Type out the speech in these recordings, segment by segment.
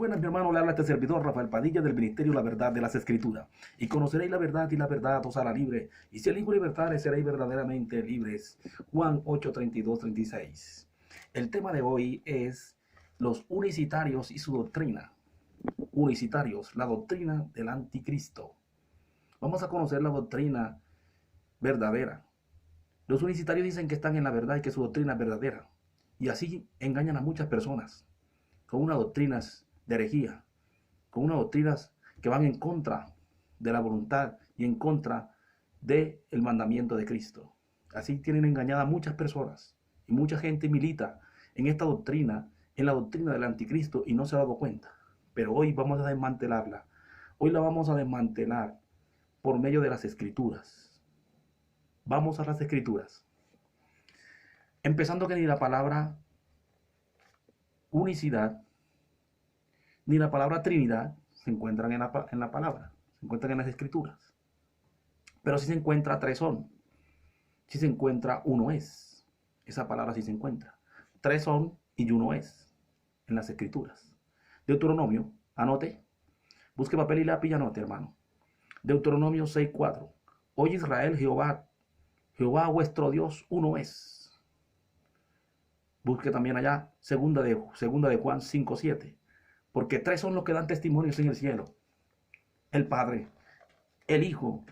Buenas, mi hermano, le habla este servidor Rafael Padilla del Ministerio La Verdad de las Escrituras. Y conoceréis la verdad y la verdad os hará libre. Y si el Hijo libertare seréis verdaderamente libres. Juan 8, 32, 36. El tema de hoy es los unicitarios y su doctrina. Unicitarios, la doctrina del anticristo. Vamos a conocer la doctrina verdadera. Los unicitarios dicen que están en la verdad y que su doctrina es verdadera. Y así engañan a muchas personas con unas doctrinas de herejía, con unas doctrinas que van en contra de la voluntad y en contra del mandamiento de Cristo. Así tienen engañada a muchas personas y mucha gente milita en esta doctrina, en la doctrina del anticristo, y no se ha dado cuenta. Pero hoy vamos a desmantelarla. Hoy la vamos a desmantelar por medio de las escrituras. Vamos a las escrituras. Empezando que ni la palabra unicidad ni la palabra Trinidad se encuentran en la palabra, se encuentran en las escrituras. Pero si se encuentra tres son, si se encuentra uno es, esa palabra sí se encuentra. Tres son y uno es en las escrituras. Deuteronomio, anote, busque papel y lápiz y anote, hermano. Deuteronomio 6:4. Oye Israel, Jehová vuestro Dios uno es. Busque también allá, segunda de Juan 5:7. Porque tres son los que dan testimonios en el cielo: el Padre, el Hijo,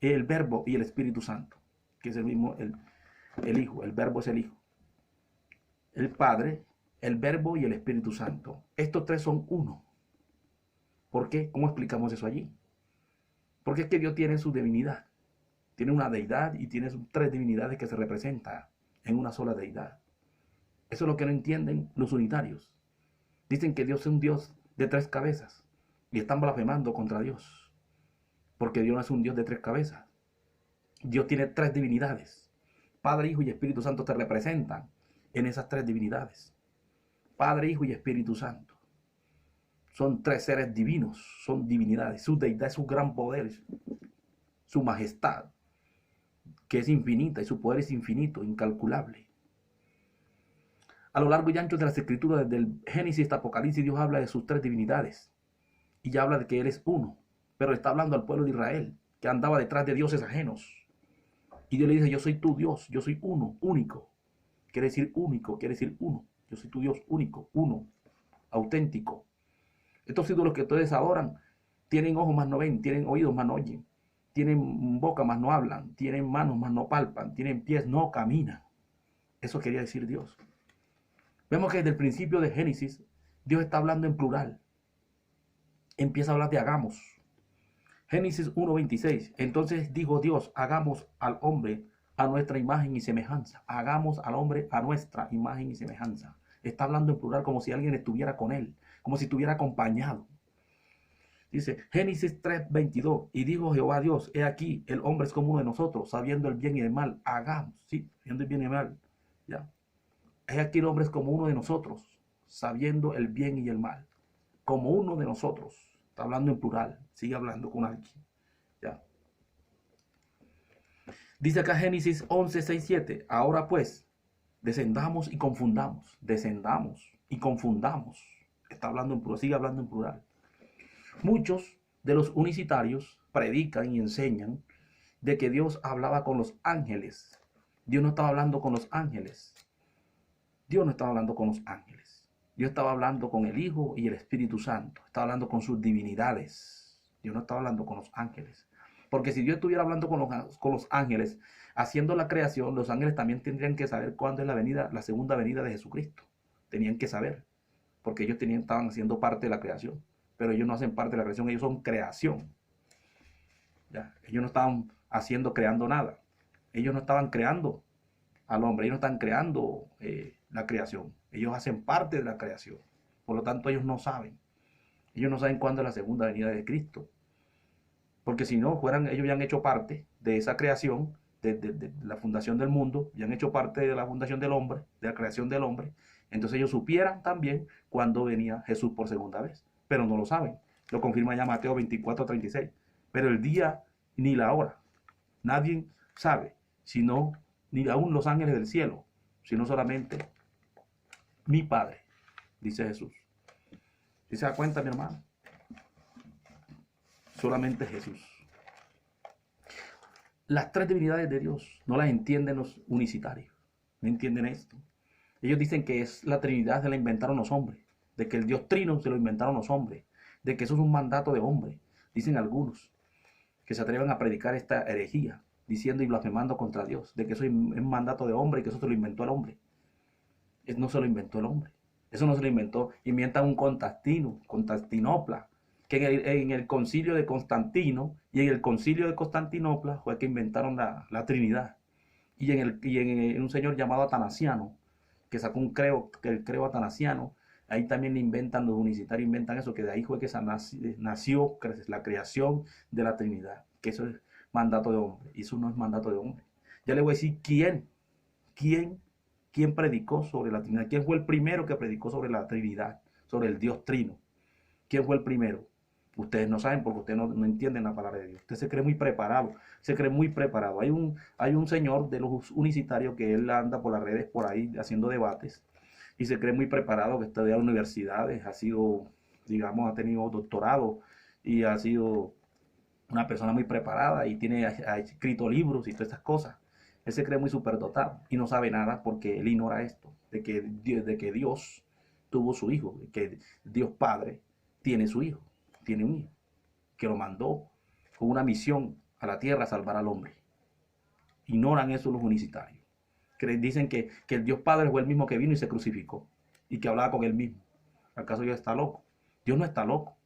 el Verbo y el Espíritu Santo, que es el mismo, el Hijo, el Verbo es el Hijo. El Padre, el Verbo y el Espíritu Santo. Estos tres son uno. ¿Por qué? ¿Cómo explicamos eso allí? Porque es que Dios tiene su divinidad. Tiene una deidad y tiene tres divinidades que se representan en una sola deidad. Eso es lo que no entienden los unitarios. Dicen que Dios es un Dios de tres cabezas y están blasfemando contra Dios, porque Dios no es un Dios de tres cabezas. Dios tiene tres divinidades. Padre, Hijo y Espíritu Santo te representan en esas tres divinidades. Padre, Hijo y Espíritu Santo. Son tres seres divinos, son divinidades. Su deidad, su gran poder, su majestad, que es infinita, y su poder es infinito, incalculable. A lo largo y ancho de las escrituras, desde el Génesis hasta Apocalipsis, Dios habla de sus tres divinidades. Y ya habla de que Él es uno. Pero está hablando al pueblo de Israel, que andaba detrás de dioses ajenos. Y Dios le dice: yo soy tu Dios, yo soy uno, único. Quiere decir único, quiere decir uno. Yo soy tu Dios único, uno, auténtico. Estos ídolos que ustedes adoran tienen ojos más no ven, tienen oídos más no oyen, tienen boca más no hablan, tienen manos más no palpan, tienen pies no caminan. Eso quería decir Dios. Vemos que desde el principio de Génesis, Dios está hablando en plural. Empieza a hablar de hagamos. Génesis 1:26. Entonces dijo Dios: hagamos al hombre a nuestra imagen y semejanza. Hagamos al hombre a nuestra imagen y semejanza. Está hablando en plural como si alguien estuviera con él, como si estuviera acompañado. Dice Génesis 3:22. Y dijo Jehová Dios: he aquí, el hombre es como uno de nosotros, sabiendo el bien y el mal. Hagamos, sí, sabiendo el bien y el mal. Ya. He aquí, el hombre es como uno de nosotros, sabiendo el bien y el mal. Como uno de nosotros. Está hablando en plural. Sigue hablando con alguien. Ya. Dice acá Génesis 11:6-7. Ahora pues, descendamos y confundamos. Descendamos y confundamos. Está hablando en plural. Sigue hablando en plural. Muchos de los unicitarios predican y enseñan de que Dios hablaba con los ángeles. Dios no estaba hablando con los ángeles. Dios no estaba hablando con los ángeles. Dios estaba hablando con el Hijo y el Espíritu Santo. Estaba hablando con sus divinidades. Dios no estaba hablando con los ángeles. Porque si Dios estuviera hablando con los ángeles, haciendo la creación, los ángeles también tendrían que saber cuándo es la segunda venida de Jesucristo. Tenían que saber. Porque ellos estaban haciendo parte de la creación. Pero ellos no hacen parte de la creación, ellos son creación. ¿Ya? Ellos no estaban creando nada. Ellos no estaban creando al hombre, ellos no están creando la creación. Ellos hacen parte de la creación. Por lo tanto, ellos no saben. Ellos no saben cuándo es la segunda venida de Cristo. Porque si no, ellos ya han hecho parte de esa creación, de la fundación del mundo, ya han hecho parte de la fundación del hombre, de la creación del hombre. Entonces ellos supieran también cuándo venía Jesús por segunda vez. Pero no lo saben. Lo confirma ya Mateo 24:36. Pero el día ni la hora, nadie sabe, sino ni aún los ángeles del cielo, sino solamente mi Padre, dice Jesús. ¿Sí se da cuenta, mi hermano? Solamente Jesús. Las tres divinidades de Dios no las entienden los unicitarios. No entienden esto. Ellos dicen que es la Trinidad se la inventaron los hombres, de que el Dios Trino se lo inventaron los hombres, de que eso es un mandato de hombre. Dicen algunos que se atreven a predicar esta herejía, diciendo y blasfemando contra Dios, de que eso es un mandato de hombre y que eso se lo inventó el hombre. No se lo inventó el hombre. Eso no se lo inventó. Inventan un Constantinopla, que en el concilio de Constantino y en el concilio de Constantinopla fue que inventaron la Trinidad. Y en un señor llamado Atanasiano, que sacó el creo atanasiano, ahí también le inventan, los unicitarios inventan eso, que de ahí fue que nació la creación de la Trinidad, que eso es mandato de hombre, y eso no es mandato de hombre. Ya le voy a decir quién predicó sobre la Trinidad, quién fue el primero que predicó sobre la Trinidad, sobre el Dios Trino. ¿Quién fue el primero? Ustedes no saben porque ustedes no entienden la palabra de Dios. Usted se cree muy preparado, se cree muy preparado. Hay un señor de los unicitarios que él anda por las redes por ahí haciendo debates y se cree muy preparado, que estudia en universidades, ha sido, digamos, ha tenido doctorado y ha sido una persona muy preparada y ha escrito libros y todas estas cosas. Él se cree muy superdotado y no sabe nada porque él ignora esto, de que Dios tuvo su hijo, de que Dios Padre tiene su hijo. Tiene un hijo que lo mandó con una misión a la tierra a salvar al hombre. Ignoran eso los unicitarios. Dicen que el Dios Padre fue el mismo que vino y se crucificó y que hablaba con él mismo. ¿Acaso Dios está loco? Dios no está loco.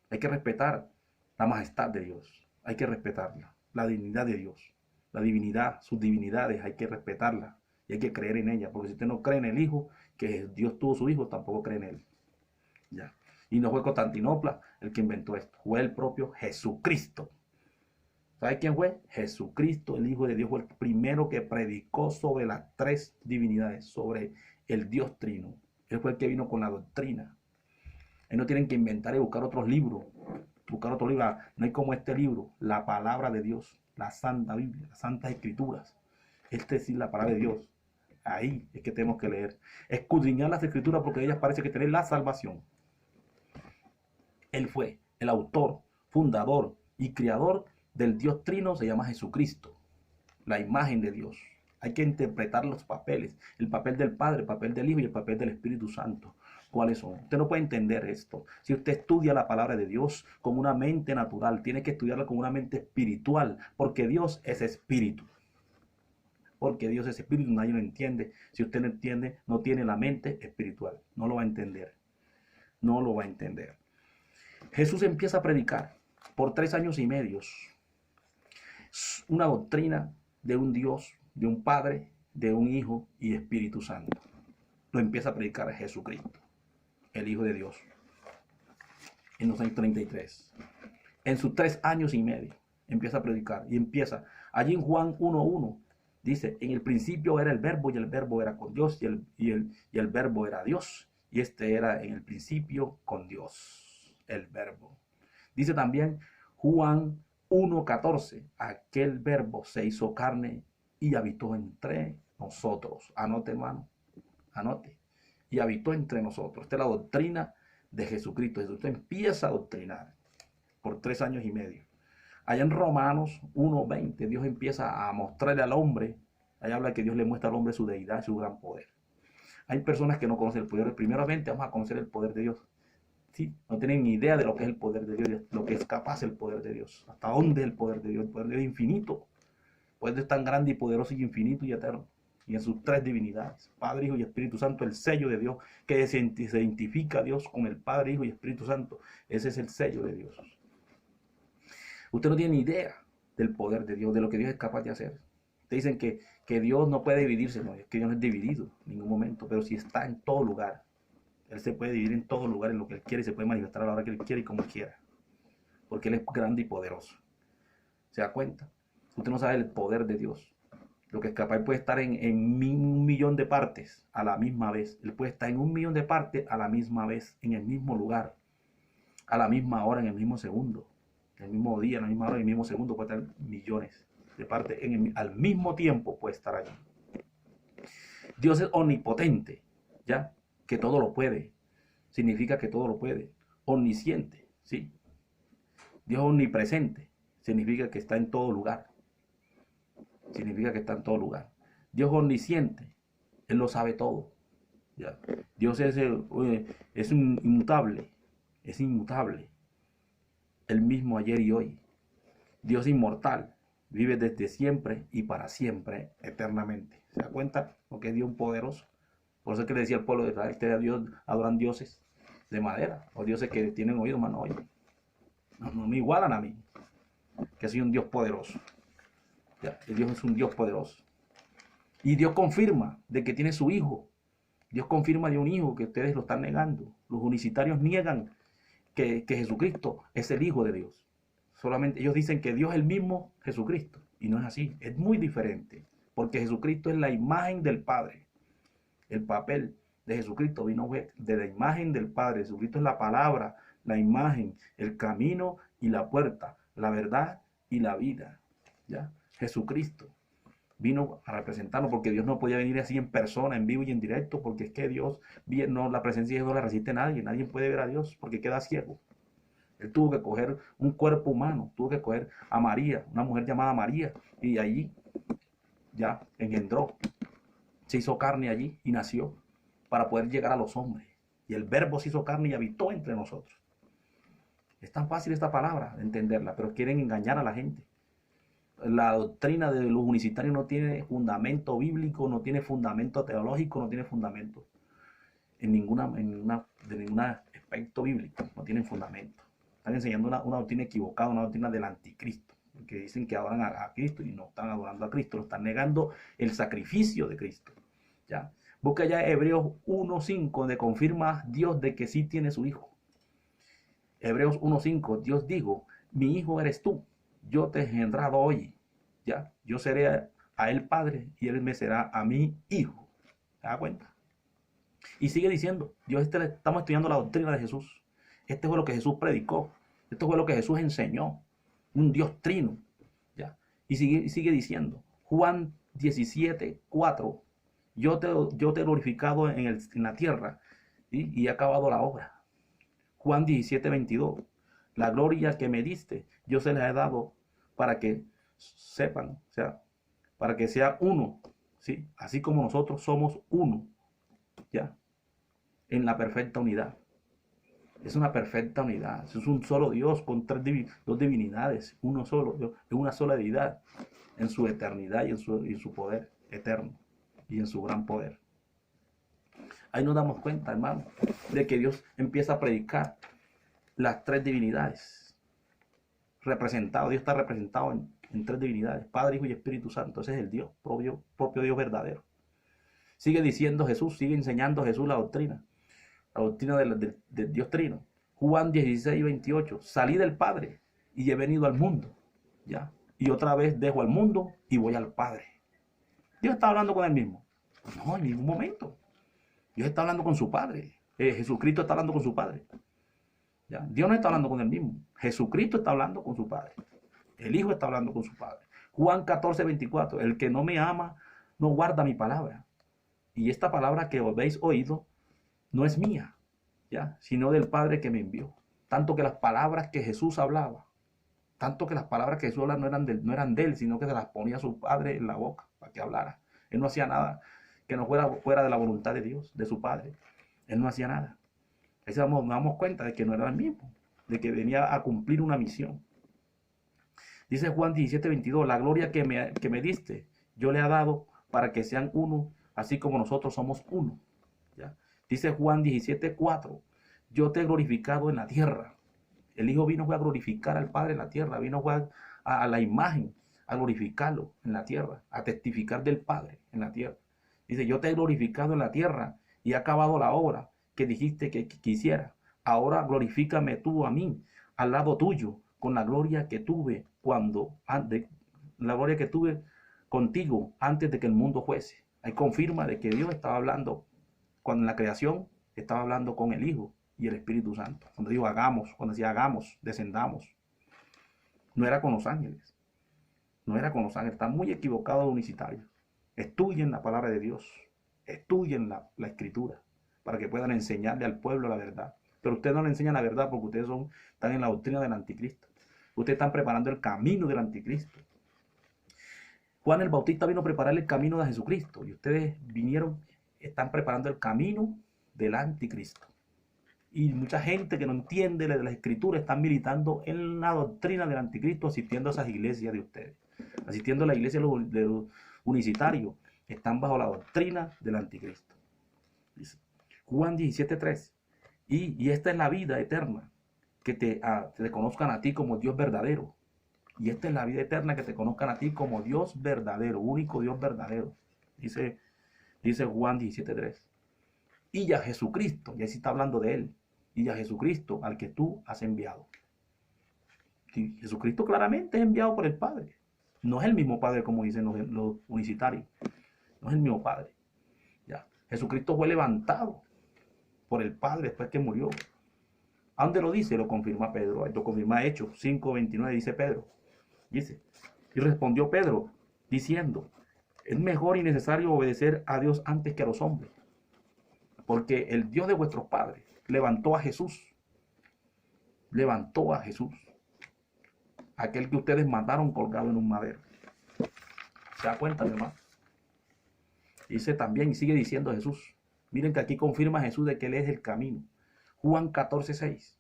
Hay que respetar la majestad de Dios. Hay que respetarla. La dignidad de Dios. La divinidad, sus divinidades, hay que respetarla y hay que creer en ella. Porque si usted no cree en el Hijo, que Dios tuvo su Hijo, tampoco cree en él. Ya. Y no fue Constantinopla el que inventó esto, fue el propio Jesucristo. ¿Sabe quién fue? Jesucristo, el Hijo de Dios, fue el primero que predicó sobre las tres divinidades, sobre el Dios Trino. Él fue el que vino con la doctrina. Él no tienen que inventar y buscar otros libros. No hay como este libro, la palabra de Dios, la Santa Biblia, las Santas Escrituras. Este es la palabra de Dios. Ahí es que tenemos que leer. Escudriñar las Escrituras porque de ellas parece que tienen la salvación. Él fue el autor, fundador y creador del Dios Trino, se llama Jesucristo, la imagen de Dios. Hay que interpretar los papeles, el papel del Padre, el papel del Hijo y el papel del Espíritu Santo. ¿Cuáles son? Usted no puede entender esto. Si usted estudia la palabra de Dios con una mente natural, tiene que estudiarla con una mente espiritual, porque Dios es espíritu. Porque Dios es espíritu, nadie lo entiende. Si usted no entiende, no tiene la mente espiritual. No lo va a entender. No lo va a entender. Jesús empieza a predicar por 3 años y medio una doctrina de un Dios, de un Padre, de un Hijo y Espíritu Santo. Lo empieza a predicar Jesucristo, el Hijo de Dios, en los años 33. En sus 3 años y medio empieza a predicar y empieza. Allí en Juan 1:1 dice, en el principio era el verbo y el verbo era con Dios y el verbo era Dios. Y este era en el principio con Dios. El verbo. Dice también Juan 1:14, aquel verbo se hizo carne y habitó entre nosotros. Anote, hermano, anote. Y habitó entre nosotros. Esta es la doctrina de Jesucristo. Jesucristo empieza a doctrinar por 3 años y medio. Allá en Romanos 1:20, Dios empieza a mostrarle al hombre, ahí habla que Dios le muestra al hombre su deidad, su gran poder. Hay personas que no conocen el poder. Primeramente vamos a conocer el poder de Dios. Sí, no tienen ni idea de lo que es el poder de Dios, lo que es capaz el poder de Dios. ¿Hasta dónde es el poder de Dios? El poder de Dios es infinito. El poder de Dios es tan grande y poderoso y infinito y eterno. Y en sus 3 divinidades, Padre, Hijo y Espíritu Santo, el sello de Dios, que se identifica a Dios con el Padre, Hijo y Espíritu Santo. Ese es el sello de Dios. Usted no tiene ni idea del poder de Dios, de lo que Dios es capaz de hacer. Te dicen que Dios no puede dividirse, no, es que Dios no es dividido en ningún momento, pero sí está en todo lugar. Él se puede dividir en todo lugar, en lo que Él quiere, y se puede manifestar a la hora que Él quiere y como Él quiera. Porque Él es grande y poderoso. ¿Se da cuenta? Usted no sabe el poder de Dios. Lo que es capaz, Él puede estar en 1.000.000 de partes a la misma vez. Él puede estar en 1.000.000 de partes a la misma vez, en el mismo lugar, a la misma hora, en el mismo segundo, en el mismo día, en la misma hora, en el mismo segundo. Puede estar millones de partes al mismo tiempo, puede estar allí. Dios es omnipotente, ¿ya? Que todo lo puede. Significa que todo lo puede. omnisciente, ¿sí? Dios omnipresente, significa que está en todo lugar. Significa que está en todo lugar. Dios omnisciente, Él lo sabe todo. ¿Ya? Dios es inmutable, es inmutable. El mismo ayer y hoy. Dios inmortal, vive desde siempre y para siempre, eternamente. ¿Se da cuenta? Porque es Dios poderoso. Por eso es que le decía al pueblo de Israel, ustedes a Dios adoran dioses de madera, o dioses que tienen oído, mano, oye. No me igualan a mí, que soy un Dios poderoso. ¿Ya? El Dios es un Dios poderoso. Y Dios confirma de que tiene su hijo. Dios confirma de un hijo que ustedes lo están negando. Los unicitarios niegan que Jesucristo es el Hijo de Dios. Solamente ellos dicen que Dios es el mismo Jesucristo. Y no es así. Es muy diferente. Porque Jesucristo es la imagen del Padre. El papel de Jesucristo vino de la imagen del Padre. Jesucristo es la palabra, la imagen, el camino y la puerta, la verdad y la vida. ¿Ya? Jesucristo vino a representarnos, porque Dios no podía venir así en persona, en vivo y en directo, porque es que Dios, no, la presencia de Dios no la resiste nadie. Nadie puede ver a Dios porque queda ciego. Él tuvo que coger un cuerpo humano, tuvo que coger a María, una mujer llamada María, y allí ya engendró, se hizo carne allí y nació para poder llegar a los hombres. Y el Verbo se hizo carne y habitó entre nosotros. Es tan fácil esta palabra de entenderla, pero quieren engañar a la gente. La doctrina de los unicitarios no tiene fundamento bíblico, no tiene fundamento teológico, no tiene fundamento en ningún aspecto bíblico, no tienen fundamento. Están enseñando una doctrina equivocada, una doctrina del anticristo, que dicen que adoran a Cristo y no están adorando a Cristo, lo están negando el sacrificio de Cristo. ¿Ya? Busca ya Hebreos 1.5, donde confirma Dios de que sí tiene su hijo. Hebreos 1.5, Dios dijo, mi hijo eres tú, yo te he engendrado hoy, ¿ya? Yo seré a él padre y él me será a mí hijo. ¿Se da cuenta? Y sigue diciendo, estamos estudiando la doctrina de Jesús. Este fue lo que Jesús predicó. Esto fue lo que Jesús enseñó. Un Dios trino. ¿Ya? Y sigue diciendo, Juan 17.4, yo te he glorificado en la tierra, ¿sí? Y he acabado la obra. Juan 17.22, la gloria que me diste, yo se la he dado para que sepan, o sea, para que sea uno, ¿sí? Así como nosotros somos uno, ¿ya? En la perfecta unidad. Es una perfecta unidad. Es un solo Dios con dos divinidades, uno solo Dios, es una sola deidad en su eternidad y en su poder eterno y en su gran poder. Ahí nos damos cuenta, hermano, de que Dios empieza a predicar las tres divinidades representadas. Dios está representado en tres divinidades, Padre, Hijo y Espíritu Santo. Ese es el Dios, propio Dios verdadero. Sigue diciendo Jesús, sigue enseñando Jesús la doctrina del Dios trino. Juan 16.28, salí del Padre y he venido al mundo, ¿ya? Y otra vez dejo al mundo y voy al Padre. Dios está hablando con él mismo. No, en ningún momento. Dios está hablando con su Padre. Jesucristo está hablando con su Padre. ¿Ya? Dios no está hablando con él mismo. Jesucristo está hablando con su Padre. El Hijo está hablando con su Padre. Juan 14.24, el que no me ama no guarda mi palabra. Y esta palabra que habéis oído no es mía, ¿ya? Sino del Padre que me envió. Tanto que las palabras que Jesús hablaba, no eran de él, sino que se las ponía su Padre en la boca para que hablara. Él no hacía nada que no fuera de la voluntad de Dios, de su Padre. Él no hacía nada. Ahí nos damos cuenta de que no era el mismo, de que venía a cumplir una misión. Dice Juan 17.22, la gloria que me diste, yo le he dado para que sean uno, así como nosotros somos uno. ¿Ya? Dice Juan 17.4, yo te he glorificado en la tierra. El Hijo vino a glorificar al Padre en la tierra, vino a la imagen, a glorificarlo en la tierra, a testificar del Padre en la tierra. Dice, yo te he glorificado en la tierra y he acabado la obra que dijiste que quisiera. Ahora glorifícame tú a mí, al lado tuyo, con la gloria que tuve contigo antes de que el mundo fuese. Ahí confirma de que Dios estaba hablando, cuando en la creación estaba hablando con el Hijo y el Espíritu Santo. Cuando dijo hagamos, cuando decía hagamos, descendamos. No era con los ángeles. No era con los ángeles. Están muy equivocados los unicitarios. Estudien la palabra de Dios. Estudien la Escritura para que puedan enseñarle al pueblo la verdad. pero ustedes no le enseñan la verdad porque ustedes están en la doctrina del anticristo. Ustedes están preparando el camino del anticristo. Juan el Bautista vino a preparar el camino de Jesucristo y ustedes están preparando el camino del anticristo. Y mucha gente que no entiende de las escrituras están militando en la doctrina del anticristo, asistiendo a esas iglesias de ustedes, asistiendo a la iglesia de los unicitarios, están bajo la doctrina del anticristo. Dice Juan 17:3, y esta es la vida eterna, que te conozcan a ti como Dios verdadero. Y esta es la vida eterna, que te conozcan a ti como Dios verdadero, único Dios verdadero. Dice Juan 17:3. Y a Jesucristo, y así está hablando de él, y a Jesucristo al que tú has enviado. Sí, Jesucristo claramente es enviado por el Padre. No es el mismo Padre como dicen los unicitarios. No es el mismo Padre. Ya. Jesucristo fue levantado por el Padre después que murió. ¿A dónde lo dice? Lo confirma Pedro. Lo confirma Hechos 5:29, dice Pedro. Dice, y respondió Pedro diciendo, es mejor y necesario obedecer a Dios antes que a los hombres, porque el Dios de vuestros padres levantó a Jesús, aquel que ustedes mataron colgado en un madero. ¿Se da cuenta, mi hermano? Dice también, y sigue diciendo Jesús, miren que aquí confirma Jesús de que Él es el camino. Juan 14:6,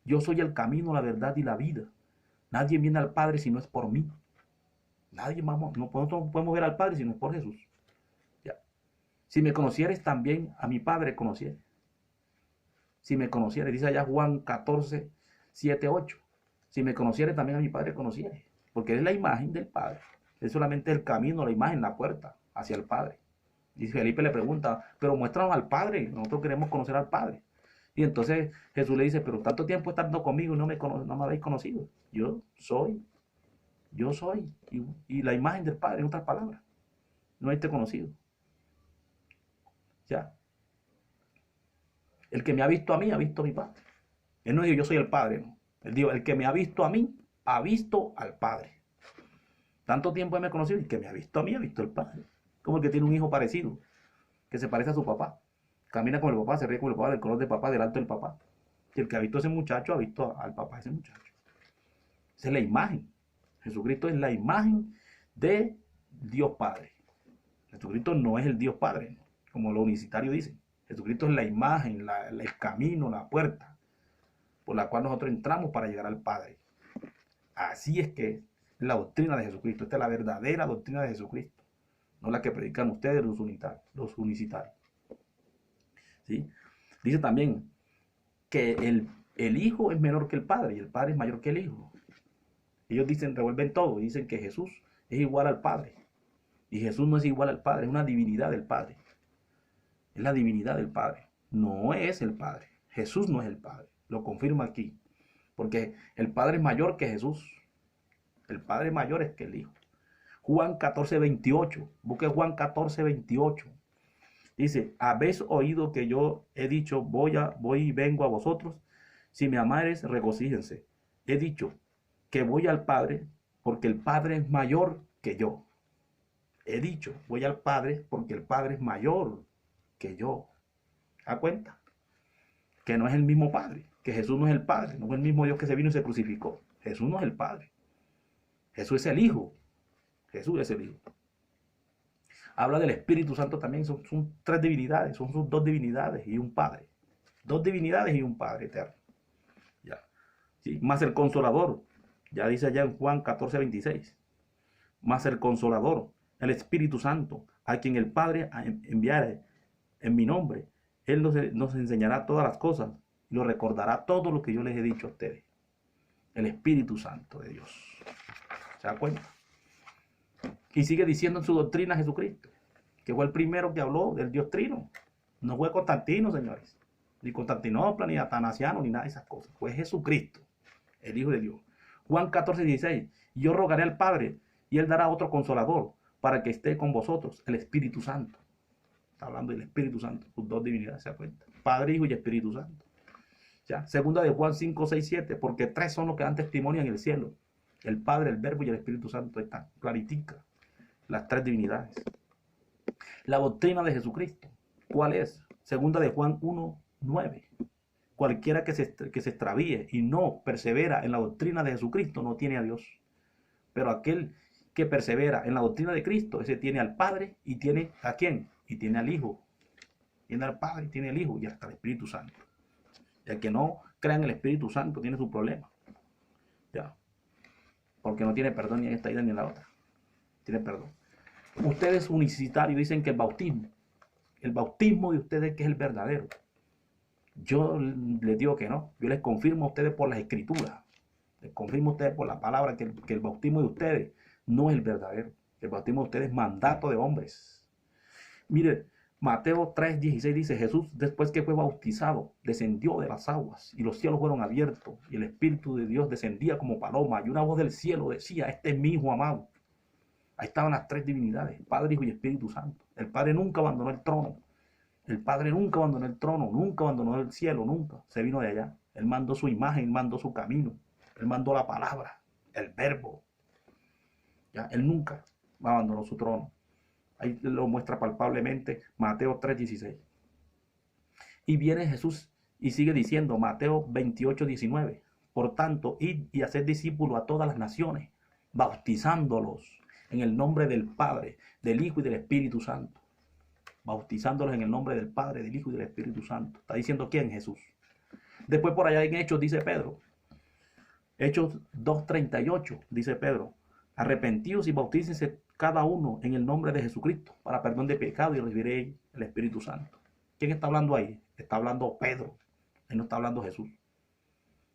yo soy el camino, la verdad y la vida. Nadie viene al Padre si no es por mí. Nadie más, no podemos ver al Padre si no es por Jesús. Ya. Si me conocieres, también a mi Padre conocieres. Si me conocieres, dice allá Juan 14:7-8. Si me conocieres, también a mi Padre conocieres. Porque es la imagen del Padre. Es solamente el camino, la imagen, la puerta hacia el Padre. Y Felipe le pregunta, pero muéstranos al Padre. Nosotros queremos conocer al Padre. Y entonces Jesús le dice, pero tanto tiempo estando conmigo y no me habéis conocido. Yo soy. Y la imagen del Padre, en otras palabras. No habéis conocido. Ya. El que me ha visto a mí, ha visto a mi Padre. Él no dijo, yo soy el Padre, no. Él dijo, el que me ha visto a mí, ha visto al Padre. Tanto tiempo me he conocido, y el que me ha visto a mí, ha visto al Padre. Como el que tiene un hijo parecido, que se parece a su papá. Camina con el papá, se ríe con el papá, del color del papá, del alto del papá. Y el que ha visto a ese muchacho, ha visto al papá de ese muchacho. Esa es la imagen. Jesucristo es la imagen de Dios Padre. Jesucristo no es el Dios Padre, ¿no? Como los unicitarios dicen. Jesucristo es la imagen, el camino, la puerta por la cual nosotros entramos para llegar al Padre. Así es que es la doctrina de Jesucristo. Esta es la verdadera doctrina de Jesucristo, no la que predican ustedes los unicitarios. ¿Sí? Dice también que el Hijo es menor que el Padre y el Padre es mayor que el Hijo. Ellos revuelven todo y dicen que Jesús es igual al Padre. Y Jesús no es igual al Padre, es una divinidad del Padre. Es la divinidad del Padre. No es el Padre. Jesús no es el Padre. Lo confirma aquí. Porque el Padre es mayor que Jesús. El Padre mayor es que el Hijo. Juan 14:28. Busque Juan 14:28. Dice, habéis oído que yo he dicho, voy y vengo a vosotros. Si me amares, regocíjense. He dicho que voy al Padre porque el Padre es mayor que yo. He dicho, voy al Padre porque el Padre es mayor que yo. ¿Se da cuenta? Que no es el mismo Padre, que Jesús no es el Padre, no es el mismo Dios que se vino y se crucificó. Jesús no es el Padre. Jesús es el Hijo. Jesús es el Hijo. Habla del Espíritu Santo también, son tres divinidades, son sus dos divinidades y un Padre. Dos divinidades y un Padre eterno. Ya. ¿Sí? Más el Consolador, ya dice allá en Juan 14:26. Más el Consolador, el Espíritu Santo, a quien el Padre enviare en mi nombre. Él nos enseñará todas las cosas y lo recordará todo lo que yo les he dicho a ustedes. El Espíritu Santo de Dios. ¿Se da cuenta? Y sigue diciendo en su doctrina Jesucristo, que fue el primero que habló del Dios Trino. No fue Constantino, señores, ni Constantinopla, ni Atanasiano, ni nada de esas cosas. Fue Jesucristo, el Hijo de Dios. Juan 14:16. Yo rogaré al Padre y Él dará otro consolador para que esté con vosotros, el Espíritu Santo. Está hablando del Espíritu Santo, sus dos divinidades, ¿se da cuenta? Padre, Hijo y Espíritu Santo. ¿Ya? Segunda de Juan 5:6-7, porque tres son los que dan testimonio en el cielo. El Padre, el Verbo y el Espíritu Santo. Están claritica las tres divinidades. La doctrina de Jesucristo, ¿cuál es? Segunda de Juan 1:9. Cualquiera que se extravíe y no persevera en la doctrina de Jesucristo no tiene a Dios. Pero aquel que persevera en la doctrina de Cristo, ese tiene al Padre y tiene ¿a quién? Y tiene al Hijo. Tiene al Padre y tiene al Hijo y hasta el Espíritu Santo. Y el que no crea en el Espíritu Santo tiene su problema. Ya. Porque no tiene perdón ni en esta vida ni en la otra. Tiene perdón. Ustedes unicitarios dicen que el bautismo de ustedes que es el verdadero. Yo les digo que no. Yo les confirmo a ustedes por las escrituras. Les confirmo a ustedes por la palabra que el bautismo de ustedes no es el verdadero. El bautismo de ustedes es mandato de hombres. Mire, Mateo 3:16 dice, Jesús después que fue bautizado, descendió de las aguas y los cielos fueron abiertos y el Espíritu de Dios descendía como paloma y una voz del cielo decía, este es mi Hijo amado. Ahí estaban las tres divinidades, Padre, Hijo y Espíritu Santo. El Padre nunca abandonó el trono. El Padre nunca abandonó el trono, nunca abandonó el cielo, nunca. Se vino de allá. Él mandó su imagen, mandó su camino. Él mandó la palabra, el verbo. ¿Ya? Él nunca abandonó su trono. Ahí lo muestra palpablemente Mateo 3:16. Y viene Jesús y sigue diciendo, Mateo 28:19. Por tanto, id y haced discípulos a todas las naciones, bautizándolos en el nombre del Padre, del Hijo y del Espíritu Santo. Bautizándolos en el nombre del Padre, del Hijo y del Espíritu Santo. Está diciendo quién, Jesús. Después por allá en Hechos dice Pedro. Hechos 2:38 dice Pedro. Arrepentíos y bautícense cada uno en el nombre de Jesucristo para perdón de pecado y recibiréis el Espíritu Santo. ¿Quién está hablando ahí? Está hablando Pedro. Ahí no está hablando Jesús.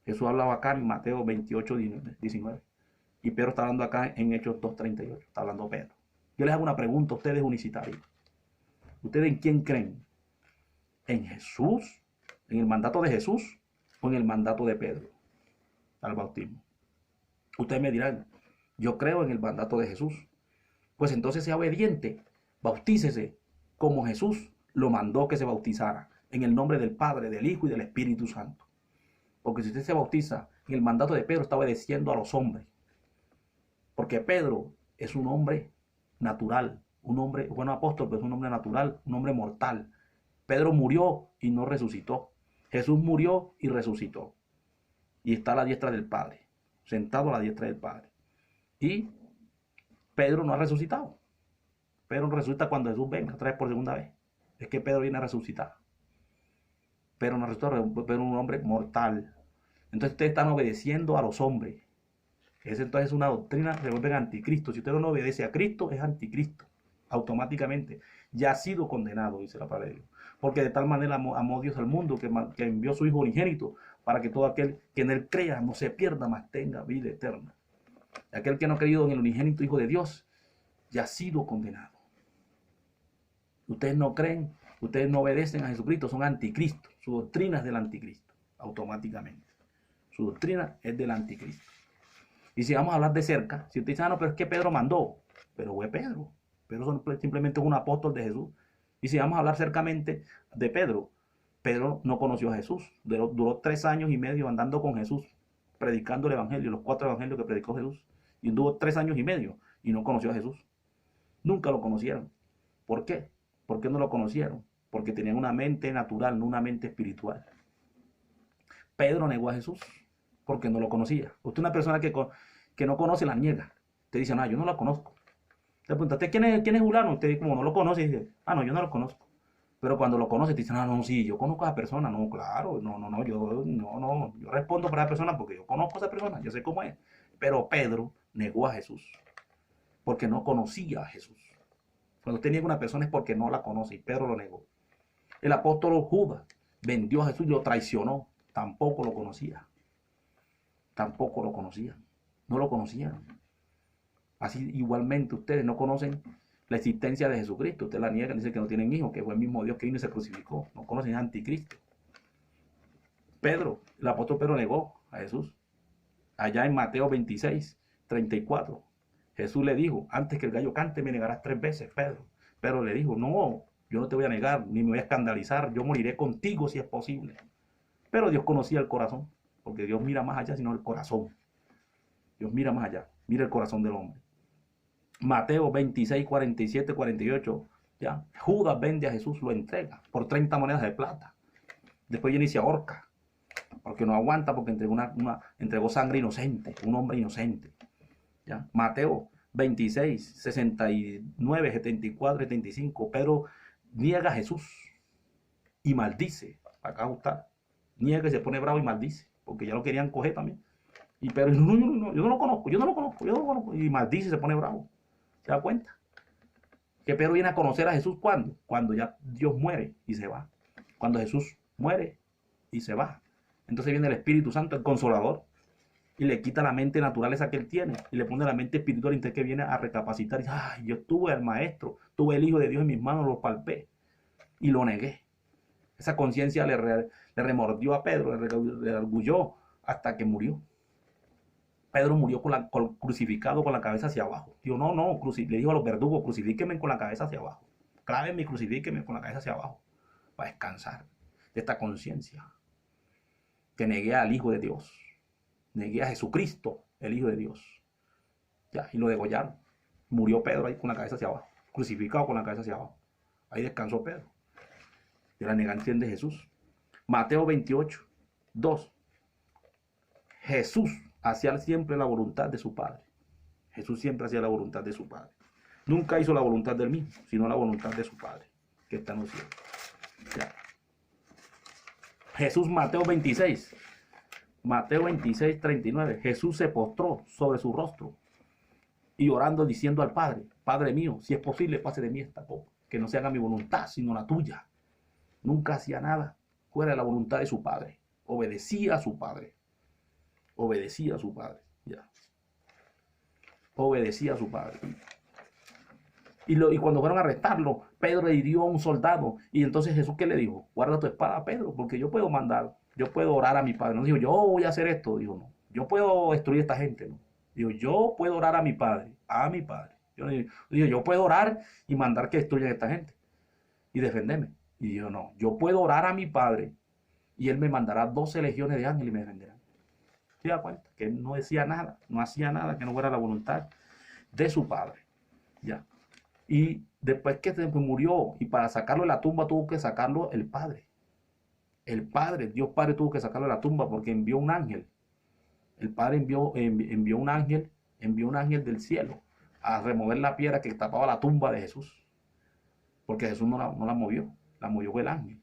Jesús hablaba acá en Mateo 28:19. Y Pedro está hablando acá en Hechos 2:38. Está hablando Pedro. Yo les hago una pregunta a ustedes unicitarios. ¿Ustedes en quién creen? ¿En Jesús? ¿En el mandato de Jesús? ¿O en el mandato de Pedro? Al bautismo. Ustedes me dirán, yo creo en el mandato de Jesús. Pues entonces sea obediente, bautícese como Jesús lo mandó que se bautizara, en el nombre del Padre, del Hijo y del Espíritu Santo. Porque si usted se bautiza en el mandato de Pedro, está obedeciendo a los hombres. Porque Pedro es un hombre natural, un hombre, bueno, apóstol, pero es un hombre natural, un hombre mortal. Pedro murió y no resucitó. Jesús murió y resucitó. Y está a la diestra del Padre, sentado a la diestra del Padre. Y Pedro no ha resucitado. Pedro resucita cuando Jesús venga, otra vez por segunda vez. Es que Pedro viene a resucitar. Pedro no resucitó, Pedro es un hombre mortal. Entonces ustedes están obedeciendo a los hombres. Entonces es una doctrina, se vuelven anticristo. Si usted no obedece a Cristo, es anticristo. Automáticamente. Ya ha sido condenado, dice la palabra de Dios. Porque de tal manera amó Dios al mundo que envió a su Hijo unigénito para que todo aquel que en él crea no se pierda, mas tenga vida eterna. Aquel que no ha creído en el unigénito Hijo de Dios ya ha sido condenado. Ustedes no creen, ustedes no obedecen a Jesucristo, son anticristo. Su doctrina es del anticristo, automáticamente. Su doctrina es del anticristo. Y si vamos a hablar de cerca, si usted dice, no, pero es que Pedro mandó, pero fue Pedro. Pedro simplemente es un apóstol de Jesús. Y si vamos a hablar cercamente de Pedro, Pedro no conoció a Jesús. Duró 3 años y medio andando con Jesús, predicando el evangelio, los 4 evangelios que predicó Jesús. Y anduvo 3 años y medio y no conoció a Jesús. Nunca lo conocieron. ¿Por qué? ¿Por qué no lo conocieron? Porque tenían una mente natural, no una mente espiritual. Pedro negó a Jesús porque no lo conocía. Usted es una persona que no conoce, la niega. Usted dice, no, yo no la conozco. Te pregunta, ¿usted quién es fulano? Usted como no lo conoce, dice, no, yo no lo conozco. Pero cuando lo conoce, te dicen, no, sí, yo conozco a esa persona. No, claro, yo respondo por esa persona porque yo conozco a esa persona, yo sé cómo es. Pero Pedro negó a Jesús porque no conocía a Jesús. Cuando usted niega a una persona es porque no la conoce y Pedro lo negó. El apóstol Judas vendió a Jesús y lo traicionó. Tampoco lo conocía. Tampoco lo conocían. No lo conocían. Así igualmente ustedes no conocen la existencia de Jesucristo. Ustedes la niegan, dicen que no tienen hijos, que fue el mismo Dios que vino y se crucificó. No conocen a Anticristo. El apóstol Pedro negó a Jesús. Allá en Mateo 26:34. Jesús le dijo, antes que el gallo cante me negarás 3 veces, Pedro. Pedro le dijo, no, yo no te voy a negar, ni me voy a escandalizar, yo moriré contigo si es posible. Pero Dios conocía el corazón, porque Dios mira más allá, sino el corazón. Dios mira más allá, mira el corazón del hombre. Mateo 26:47-48, Judas vende a Jesús, lo entrega por 30 monedas de plata. Después viene y se ahorca. porque no aguanta, porque entregó sangre inocente, un hombre inocente. ¿Ya? Mateo 26, 69, 74, 75. Pedro niega a Jesús y maldice. Acá está. Niega y se pone bravo y maldice, porque ya lo querían coger también. Y Pedro dice, no, yo no lo conozco, yo no lo conozco. Y maldice y se pone bravo. ¿Se da cuenta? Que Pedro viene a conocer a Jesús ¿cuándo? Cuando ya Dios muere y se va. Cuando Jesús muere y se va. Entonces viene el Espíritu Santo, el Consolador, y le quita la mente natural esa que él tiene y le pone la mente espiritual que viene a recapacitar y dice, ay, yo tuve al Maestro, tuve el Hijo de Dios en mis manos, lo palpé y lo negué. Esa conciencia le remordió a Pedro, le arguyó hasta que murió. Pedro murió crucificado con la cabeza hacia abajo. Dijo, no, le dijo a los verdugos, crucifíquenme con la cabeza hacia abajo. Clávenme y crucifíquenme con la cabeza hacia abajo. Para descansar de esta conciencia. Que negué al Hijo de Dios. Negué a Jesucristo, el Hijo de Dios. Ya, y lo degollaron. Murió Pedro ahí con la cabeza hacia abajo. Crucificado con la cabeza hacia abajo. Ahí descansó Pedro. De la negación de Jesús. Mateo 28, 2. Jesús hacía siempre la voluntad de su Padre. Jesús siempre hacía la voluntad de su Padre. Nunca hizo la voluntad del mismo, sino la voluntad de su Padre, que está en los cielos. Ya. Jesús, Mateo 26. Mateo 26, 39. Jesús se postró sobre su rostro y orando diciendo al Padre, Padre mío, si es posible, pase de mí esta copa. Que no se haga mi voluntad, sino la tuya. Nunca hacía nada fuera de la voluntad de su Padre. Obedecía a su Padre. Obedecía a su Padre. Ya. Obedecía a su Padre. Y cuando fueron a arrestarlo, Pedro le hirió a un soldado. Y entonces Jesús, ¿qué le dijo? Guarda tu espada, Pedro, porque yo puedo mandar, yo puedo orar a mi Padre. No dijo, yo voy a hacer esto. Dijo, no, yo puedo destruir a esta gente. No. Dijo, yo puedo orar a mi Padre, a mi Padre. Yo puedo orar y mandar que destruyan a esta gente y defenderme. Y yo no, yo puedo orar a mi Padre y Él me mandará 12 legiones de ángeles y me defenderán. ¿Se da cuenta? Que Él no decía nada, no hacía nada que no fuera la voluntad de su Padre. Ya. Y después que se murió y para sacarlo de la tumba tuvo que sacarlo el Padre. El Padre, Dios Padre tuvo que sacarlo de la tumba porque envió un ángel. El Padre envió un ángel del cielo a remover la piedra que tapaba la tumba de Jesús. Porque Jesús no la movió, la movió el ángel.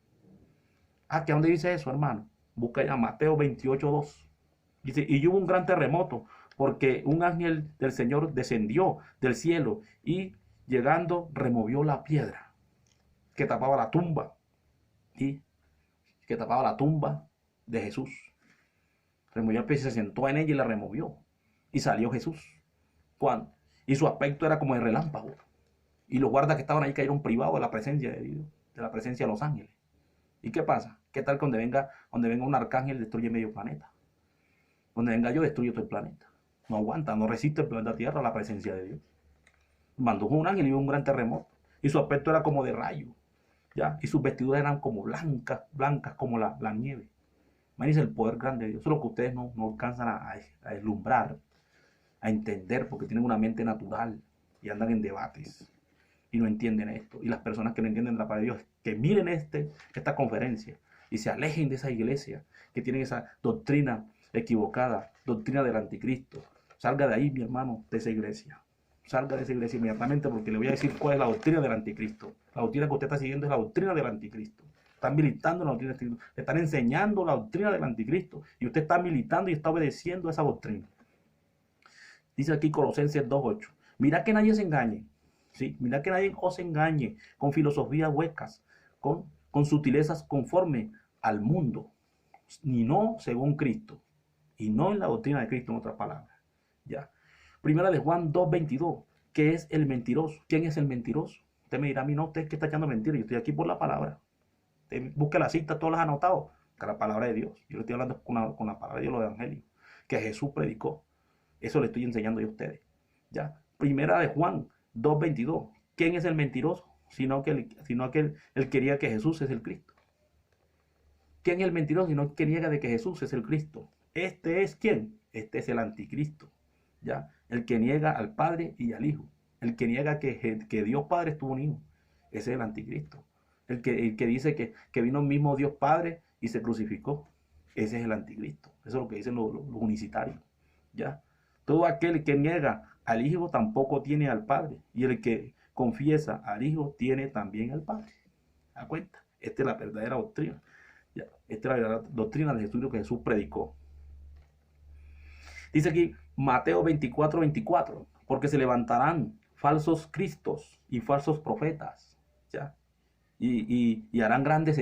¿Que dónde dice eso, hermano? Busca ya Mateo 28, 2. Dice, y hubo un gran terremoto porque un ángel del Señor descendió del cielo y llegando removió la piedra que tapaba la tumba y que tapaba la tumba de Jesús. Removió la piedra y se sentó en ella y la removió. Y salió Jesús. Y su aspecto era como de relámpago. Y los guardas que estaban ahí cayeron privados de la presencia de Dios, de la presencia de los ángeles. ¿Y qué pasa? ¿Qué tal cuando venga un arcángel y destruye medio planeta? Donde venga yo, destruye todo el planeta. No aguanta, no resiste el planeta Tierra a la presencia de Dios. Mandó un ángel y hubo un gran terremoto. Y su aspecto era como de rayo. ¿Ya? Y sus vestiduras eran como blancas como la nieve. Imagínense el poder grande de Dios. Eso es lo que ustedes no alcanzan a deslumbrar, a entender, porque tienen una mente natural y andan en debates y no entienden esto. Y las personas que no entienden la palabra de Dios, que miren esta conferencia y se alejen de esa iglesia que tienen esa doctrina equivocada, doctrina del anticristo. Salga de ahí, mi hermano, de esa iglesia. Salga de esa iglesia inmediatamente, porque le voy a decir cuál es la doctrina del anticristo. La doctrina que usted está siguiendo es la doctrina del anticristo. Están militando la doctrina del anticristo. Le están enseñando la doctrina del anticristo. Y usted está militando y está obedeciendo esa doctrina. Dice aquí Colosenses 2:8. Mira que nadie se engañe. ¿Sí? Mira que nadie os engañe con filosofías huecas, con sutilezas conforme al mundo, ni no según Cristo. Y no en la doctrina de Cristo, en otras palabras. Ya. Primera de Juan 2:22. ¿Qué es el mentiroso? ¿Quién es el mentiroso? Usted me dirá a mí, no, usted es que está echando mentiras. Yo estoy aquí por la palabra. Usted busque la cita, todas las ha anotado. Que la palabra de Dios. Yo le estoy hablando con la palabra de Dios, los evangelios. Que Jesús predicó. Eso le estoy enseñando yo a ustedes. Ya. Primera de Juan 2:22. ¿Quién es el mentiroso? Sino que él quería que Jesús es el Cristo. ¿Quién es el mentiroso? Sino que niega de que Jesús es el Cristo. ¿Este es quién? Este es el anticristo. ¿Ya? El que niega al Padre y al Hijo. El que niega que Dios Padre estuvo un hijo. Ese es el anticristo. El que dice que vino el mismo Dios Padre y se crucificó. ese es el anticristo. Eso es lo que dicen los unicitarios. ¿Ya? Todo aquel que niega al Hijo tampoco tiene al Padre. Y el que confiesa al Hijo tiene también al Padre. ¿Da cuenta? Esta es la verdadera doctrina. ¿Ya? Esta es la verdadera doctrina de Jesús, lo que Jesús predicó. Dice aquí Mateo 24, 24. Porque se levantarán falsos cristos y falsos profetas. ¿Ya? Y harán grandes